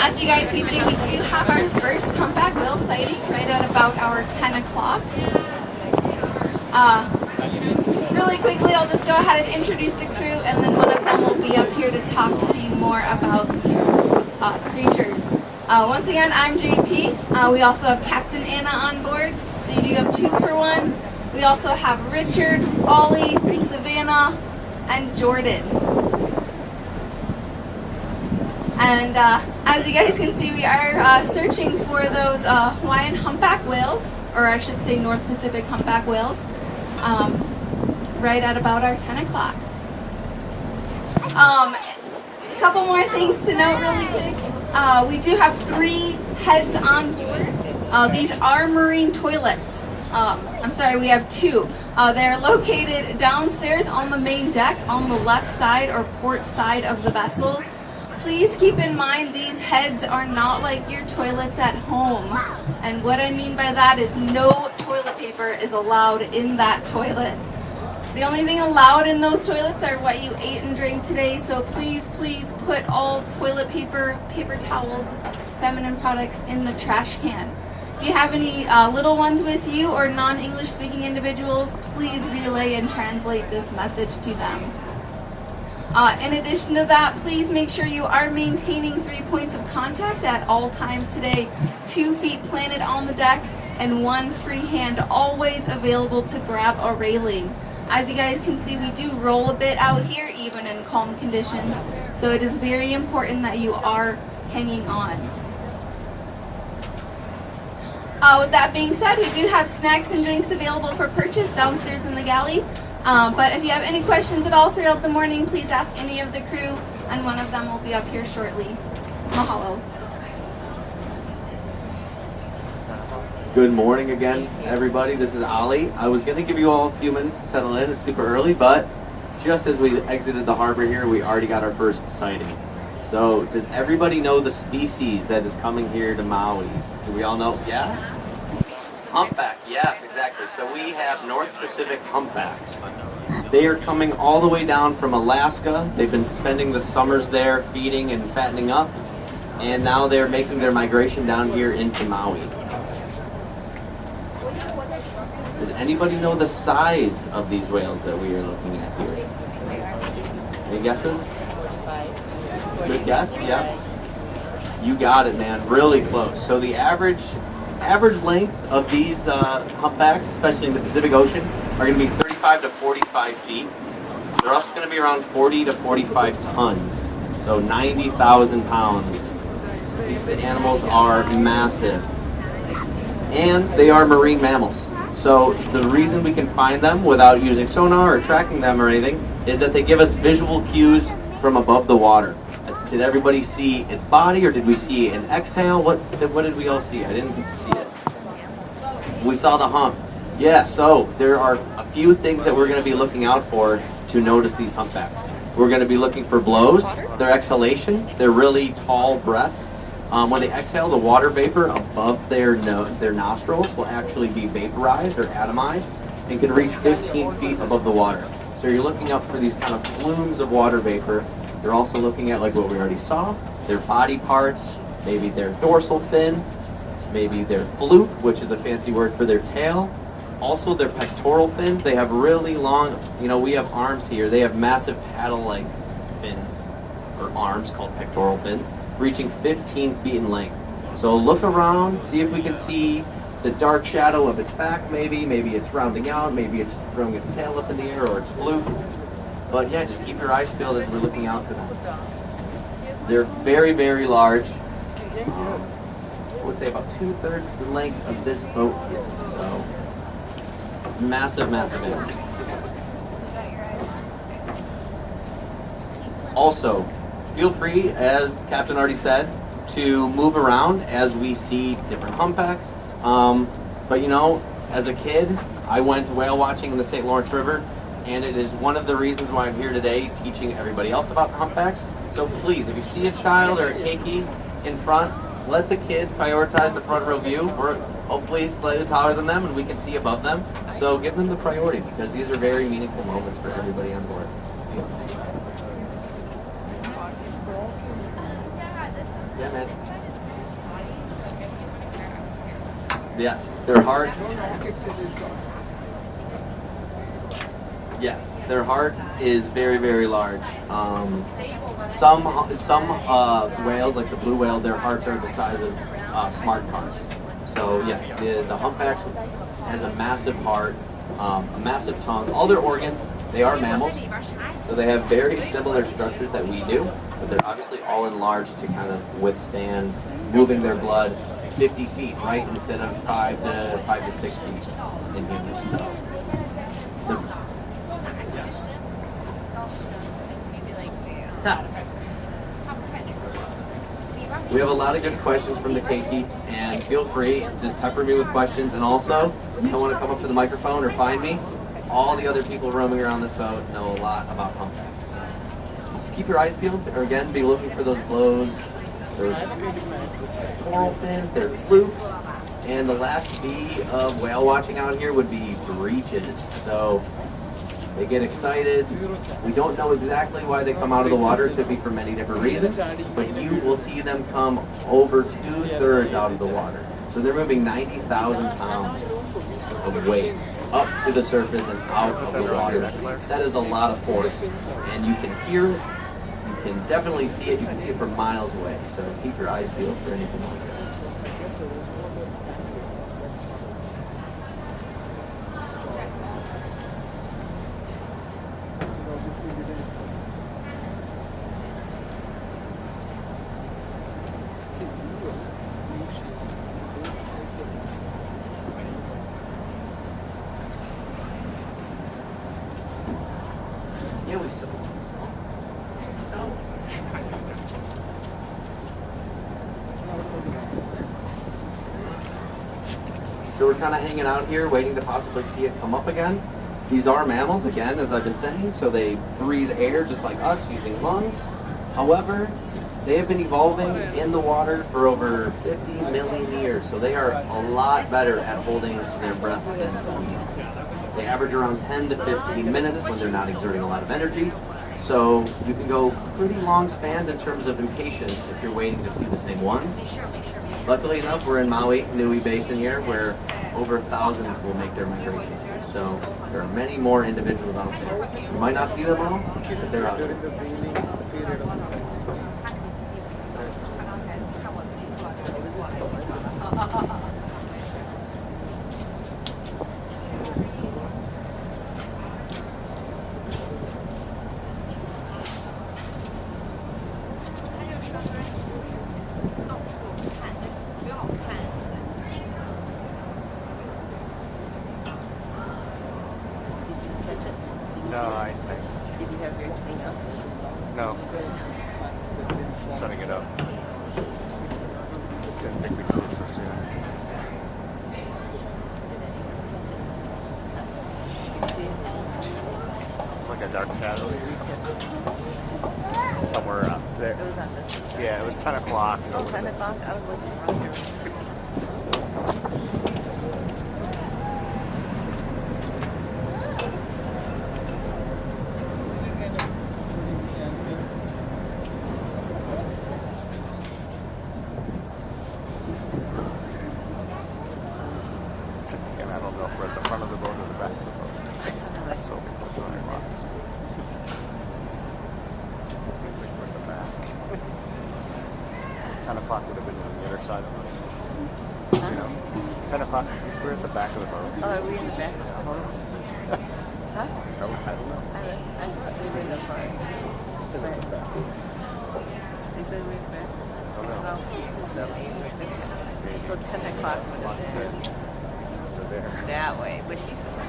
As you guys can see, we do have our first humpback whale sighting right at about our 10 o'clock. Really quickly, I'll just go ahead and introduce the crew, and then one of them will be up here to talk to you more about these creatures. Once again, I'm JP. We also have Captain Anna on board, so you do have 2 for 1. We also have Richard, Ollie, Savannah, and Jordan. And as you guys can see, we are searching for those Hawaiian humpback whales, or I should say North Pacific humpback whales, right at about our 10 o'clock. A couple more things to note really quick. We do have 3 heads on board. These are marine toilets. I'm sorry, we have 2. They're located downstairs on the main deck on the left side or port side of the vessel. Please keep in mind these heads are not like your toilets at home. And what I mean by that is no toilet paper is allowed in that toilet. The only thing allowed in those toilets are what you ate and drank today, so please put all toilet paper, paper towels, feminine products in the trash can. If you have any little ones with you or non-English speaking individuals, please relay and translate this message to them. In addition to that, please make sure you are maintaining 3 points of contact at all times today. 2 feet planted on the deck and 1 free hand always available to grab a railing. As you guys can see, we do roll a bit out here even in calm conditions, so it is very important that you are hanging on. With that being said, we do have snacks and drinks available for purchase downstairs in the galley. But if you have any questions at all throughout the morning, please ask any of the crew, and one of them will be up here shortly. Mahalo. Good morning again, everybody. This is Ollie. I was going to give you all a few minutes to settle in. It's super early, but just as we exited the harbor here, we already got our first sighting. So, does everybody know the species that is coming here to Maui? Do we all know? Yeah? Humpback, yes, exactly. So we have North Pacific humpbacks. They are coming all the way down from Alaska. They've been spending the summers there feeding and fattening up, and now they're making their migration down here into Maui. Does anybody know the size of these whales that we are looking at here? Any guesses? Good guess? Yeah. You got it, man. Really close. So the average length of these humpbacks, especially in the Pacific Ocean, are going to be 35 to 45 feet. They're also going to be around 40 to 45 tons, so 90,000 pounds. These animals are massive, and they are marine mammals. So the reason we can find them without using sonar or tracking them or anything is that they give us visual cues from above the water. Did everybody see its body, or did we see an exhale? What did we all see? I didn't get to see it. We saw the hump. Yeah, so there are a few things that we're going to be looking out for to notice these humpbacks. We're going to be looking for blows, their exhalation, their really tall breaths. When they exhale, the water vapor above their nostrils will actually be vaporized or atomized and can reach 15 feet above the water. So you're looking up for these kind of plumes of water vapor. You're also looking at, like what we already saw, their body parts, maybe their dorsal fin, maybe their fluke, which is a fancy word for their tail. Also their pectoral fins. They have really long, we have arms here. They have massive paddle-like fins, or arms called pectoral fins, reaching 15 feet in length. So look around, see if we can see the dark shadow of its back maybe it's rounding out, maybe it's throwing its tail up in the air, or its fluke. But yeah, just keep your eyes peeled as we're looking out for them. They're very, very large. I would say about 2/3 the length of this boat here. So, massive, massive animal. Also, feel free, as Captain already said, to move around as we see different humpbacks. But as a kid, I went whale watching in the St. Lawrence River, and it is one of the reasons why I'm here today teaching everybody else about humpbacks. So please, if you see a child or a keiki in front, let the kids prioritize the front row view. We're hopefully slightly taller than them and we can see above them. So give them the priority because these are very meaningful moments for everybody on board. Yeah, Yeah, man. Yes, their heart. Yeah, their heart is very, very large. Some whales, like the blue whale, their hearts are the size of smart cars. So yes, the humpback has a massive heart, a massive tongue. All their organs, they are mammals, so they have very similar structures that we do, but they're obviously all enlarged to kind of withstand moving their blood 50 feet, right, instead of 5 to 6 feet in humans. So, we have a lot of good questions from the keiki, and feel free to just pepper me with questions. And also, if you want to come up to the microphone or find me, all the other people roaming around this boat know a lot about humpbacks. So just keep your eyes peeled, or again, be looking for those blows, those coral fins, their flukes, and the last B of whale watching out here would be breaches. So they get excited. We don't know exactly why they come out of the water. It could be for many different reasons, but you will see them come over 2/3 out of the water. So they're moving 90,000 pounds of weight up to the surface and out of the water. That is a lot of force, and you can hear it. You can definitely see it. You can see it from miles away. So keep your eyes peeled for anything like that. Yeah, we still. So we're kind of hanging out here, waiting to possibly see it come up again. These are mammals, again, as I've been saying, so they breathe air just like us, using lungs. However, they have been evolving in the water for over 50 million years, so they are a lot better at holding their breath than we are. They average around 10 to 15 minutes when they're not exerting a lot of energy. So you can go pretty long spans in terms of impatience if you're waiting to see the same ones. Luckily enough, we're in Maui, Nui Basin here, where over thousands will make their migrations here. So there are many more individuals out there. You might not see them all, but they're out there. No, I think. Did you have everything up? No. Setting it up. Didn't think we'd see it so soon. Like a dark shadow. Somewhere up there. It was on this. Yeah, it was 10 o'clock. So Oh, 10 o'clock? I was looking around here. And I don't know if we're at the front of the boat or the back of the boat. That's so what's on our lot. Seems like we're at the back. 10 o'clock would have been on the other side of us. Huh? You know, 10 o'clock, if we're at the back of the boat. Oh, are we in the back? Huh? No, I don't know. I thought we were in the front. But they said we were in the back. no. So maybe we're in the back. So 10 o'clock would have been So there. that way. But she saw it.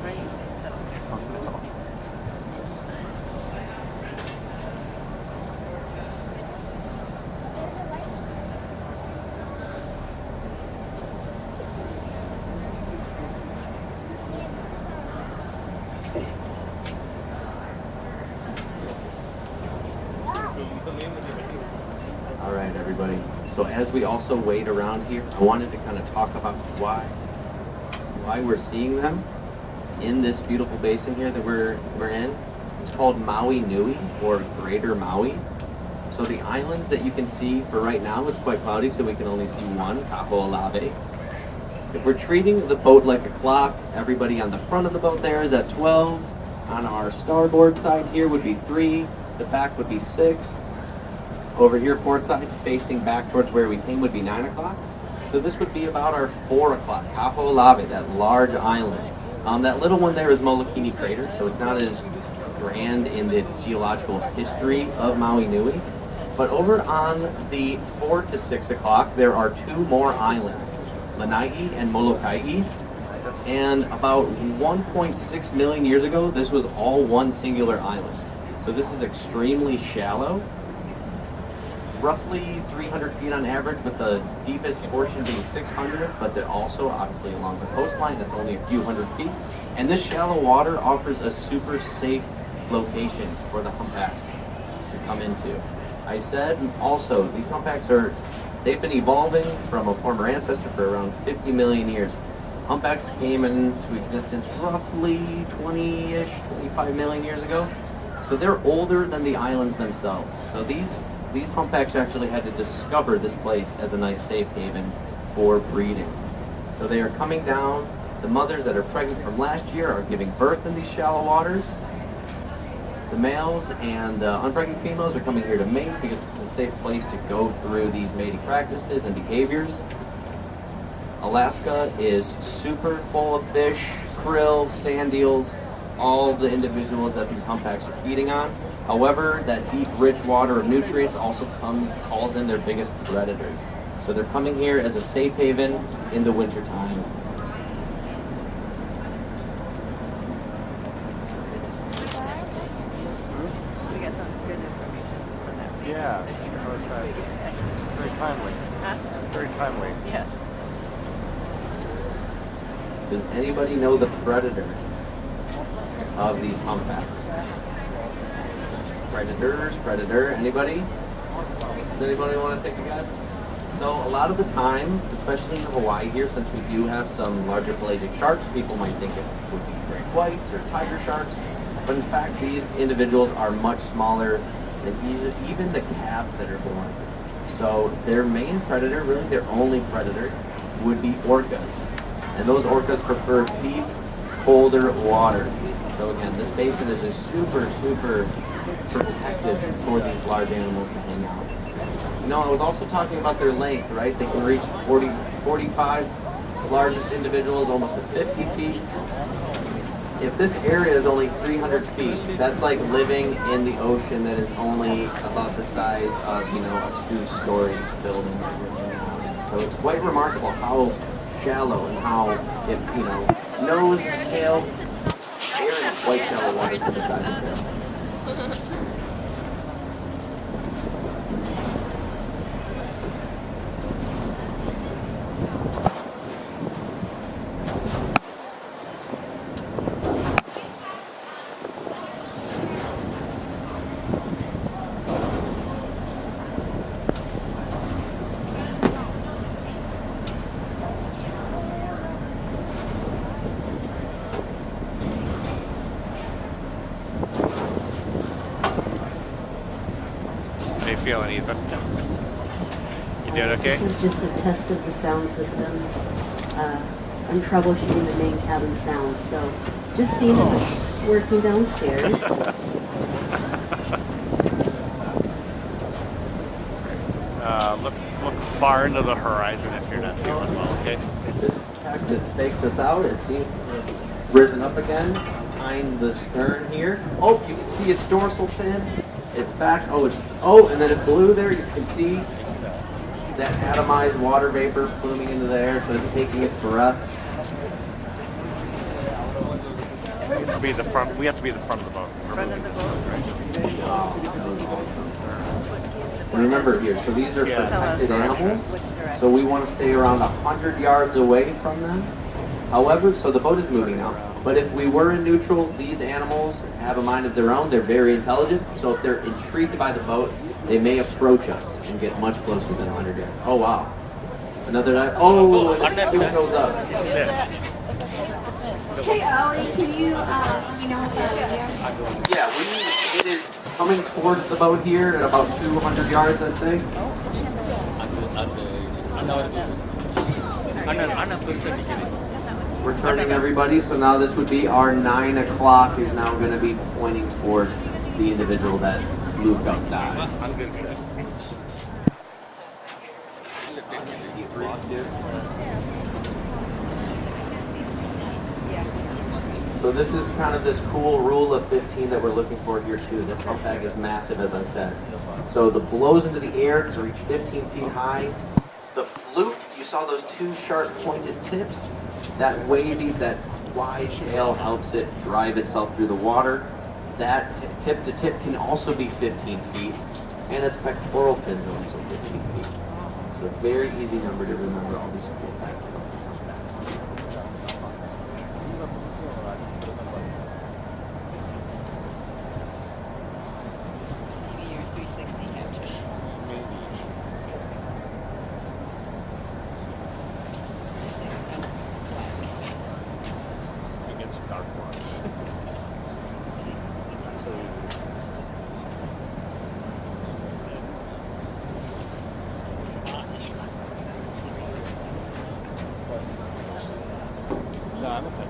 Right? So, All right, everybody. So as we also wait around here, I wanted to kind of talk about why we're seeing them in this beautiful basin here that we're in. It's called Maui Nui, or Greater Maui. So the islands that you can see for right now, it's quite cloudy, so we can only see one, Capo Alave. If we're treating the boat like a clock, everybody on the front of the boat there is at 12. On our starboard side here would be 3. The back would be 6. Over here, port side, facing back towards where we came, would be 9 o'clock. So this would be about our 4 o'clock, Capo Alave, that large island. That little one there is Molokini Crater, so it's not as grand in the geological history of Maui Nui. But over on the 4 to 6 o'clock, there are 2 more islands, Lanai and Molokai. And about 1.6 million years ago, this was all one singular island. So this is extremely shallow, roughly 300 feet on average, with the deepest portion being 600, but then also obviously along the coastline, it's only a few hundred feet. And this shallow water offers a super safe location for the humpbacks to come into. I said also, these humpbacks they've been evolving from a former ancestor for around 50 million years. Humpbacks came into existence roughly 20-ish, 25 million years ago. So they're older than the islands themselves. So these humpbacks actually had to discover this place as a nice safe haven for breeding. So they are coming down. The mothers that are pregnant from last year are giving birth in these shallow waters. The males and the unpregnant females are coming here to mate because it's a safe place to go through these mating practices and behaviors. Alaska is super full of fish, krill, sand eels, all the individuals that these humpbacks are feeding on. However, that deep, rich water of nutrients also calls in their biggest predator. So they're coming here as a safe haven in the wintertime. We got some good information from that. Yeah, how was that? Very timely. Huh? Very timely. Yes. Does anybody know the predator of these humpbacks? Predator, anybody? Does anybody want to take a guess? So a lot of the time, especially in Hawaii here, since we do have some larger pelagic sharks, people might think it would be great whites or tiger sharks. But in fact, these individuals are much smaller than even the calves that are born. So their main predator, really their only predator, would be orcas. And those orcas prefer deep, colder water. So again, this basin is just super, super protected for these large animals to hang out. You know, I was also talking about their length, right? They can reach 45, the largest individuals almost to 50 feet. If this area is only 300 feet, that's like living in the ocean that is only about the size of, a 2-story building that you're living on. So it's quite remarkable how shallow and how it, nose, tail, very quite shallow water to the side of the tail. How you feeling, Ethan? You doing okay? This is just a test of the sound system. I'm troubleshooting the main cabin sound, so just seeing if it's working downstairs. Look far into the horizon if you're not feeling well, okay? This cactus faked us out. It seems to have risen up again behind the stern here. Oh, you can see its dorsal fin. It's back. And then it blew there. You can see that atomized water vapor pluming into the air, so it's taking its breath. We have to be the front of the boat. Front of the boat. Oh, that was awesome. And remember here, so these are protected animals, so we want to stay around 100 yards away from them. However, so the boat is moving now, but if we were in neutral, these animals have a mind of their own. They're very intelligent, so if they're intrigued by the boat, they may approach us and get much closer than 100 yards. Oh, wow. Another dive. Oh, and it still goes up. Hey, Ollie, can you let me know what that is? Yeah, it is Coming towards the boat here at about 200 yards, I'd say. We're turning everybody, so now this would be our 9 o'clock is now going to be pointing towards the individual that Luke up died. So this is kind of this cool rule of 15 that we're looking for here too. This humpback is massive, as I said. So the blows into the air to reach 15 feet high. The fluke, you saw those two sharp pointed tips. That wavy, that wide tail helps it drive itself through the water. That tip to tip can also be 15 feet. And its pectoral fins are also 15 feet. So a very easy number to remember all these cool facts about these humpbacks. Maybe your 360 capture. It gets dark water. So no, I'm okay.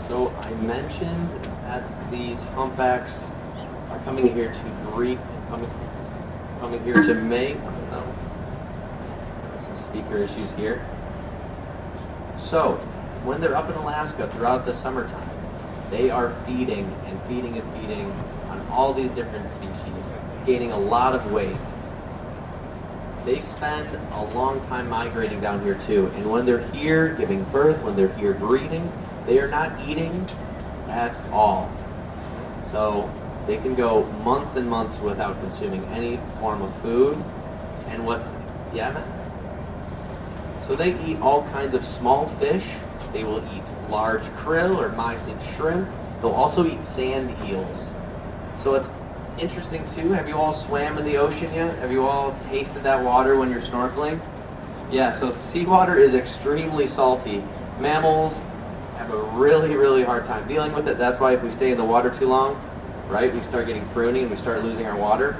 So I mentioned that these humpbacks are coming here to breed, coming here to mate. No, some speaker issues here. So when they're up in Alaska throughout the summertime, they are feeding and feeding and feeding on all these different species, gaining a lot of weight. They spend a long time migrating down here too, and when they're here giving birth, when they're here breeding, they are not eating at all. So they can go months and months without consuming any form of food. And yeah, man? So they eat all kinds of small fish. They will eat large krill or mysid shrimp. They'll also eat sand eels. So it's interesting too. Have you all swam in the ocean yet? Have you all tasted that water when you're snorkeling? Yeah, so seawater is extremely salty. Mammals have a really, really hard time dealing with it. That's why if we stay in the water too long, right, we start getting pruny and we start losing our water.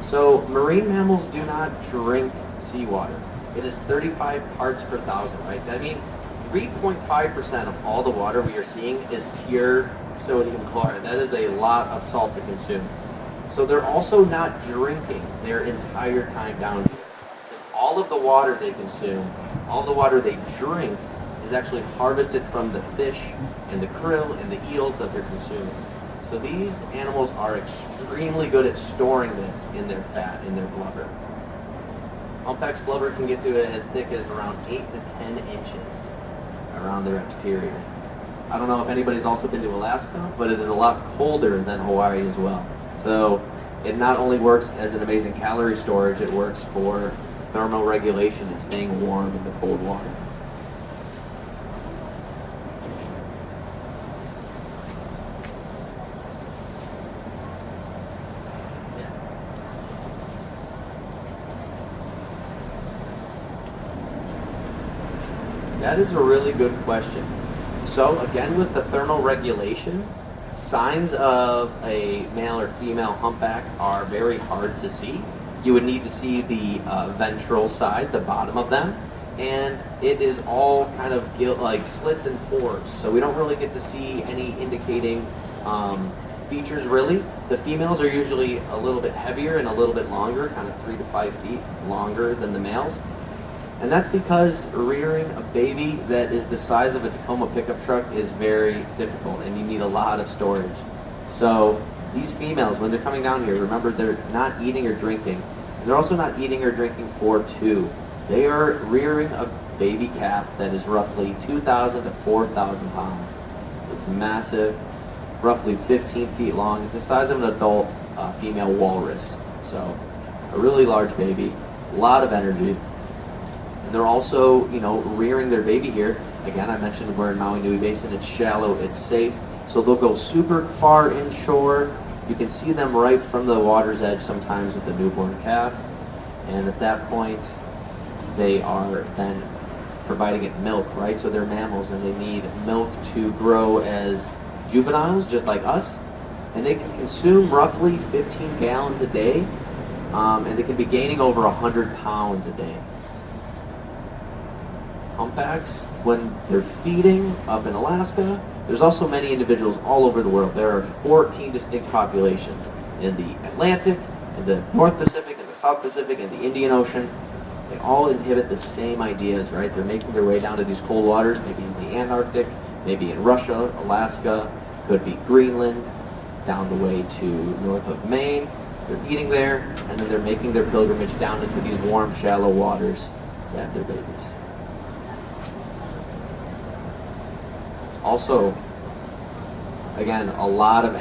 So marine mammals do not drink seawater. It is 35 parts per thousand, right? That means 3.5% of all the water we are seeing is pure sodium chloride. That is a lot of salt to consume. So they're also not drinking their entire time down here. Because all of the water they consume, all the water they drink, is actually harvested from the fish and the krill and the eels that they're consuming. So these animals are extremely good at storing this in their fat, in their blubber. Humpback's blubber can get to as thick as around 8 to 10 inches around their exterior. I don't know if anybody's also been to Alaska, but it is a lot colder than Hawaii as well. So it not only works as an amazing calorie storage, it works for thermal regulation and staying warm in the cold water. That is a really good question. So again, with the thermal regulation, signs of a male or female humpback are very hard to see. You would need to see the ventral side, the bottom of them, and it is all kind of like slits and pores. So we don't really get to see any indicating features really. The females are usually a little bit heavier and a little bit longer, kind of 3 to 5 feet longer than the males. And that's because rearing a baby that is the size of a Tacoma pickup truck is very difficult, and you need a lot of storage. So these females, when they're coming down here, remember they're not eating or drinking. And they're also not eating or drinking for two. They are rearing a baby calf that is roughly 2,000 to 4,000 pounds. It's massive, roughly 15 feet long. It's the size of an adult female walrus. So a really large baby, a lot of energy. And they're also, rearing their baby here. Again, I mentioned we're in Maui Nui Basin. It's shallow, it's safe. So they'll go super far inshore. You can see them right from the water's edge sometimes with the newborn calf. And at that point, they are then providing it milk, right? So they're mammals and they need milk to grow as juveniles, just like us. And they can consume roughly 15 gallons a day. And they can be gaining over 100 pounds a day. Humpbacks, when they're feeding up in Alaska, there's also many individuals all over the world. There are 14 distinct populations in the Atlantic, in the North Pacific, in the South Pacific, in the Indian Ocean. They all inhibit the same ideas, right? They're making their way down to these cold waters, maybe in the Antarctic, maybe in Russia, Alaska, could be Greenland, down the way to north of Maine. They're eating there, and then they're making their pilgrimage down into these warm, shallow waters to have their babies. Also, again, a lot of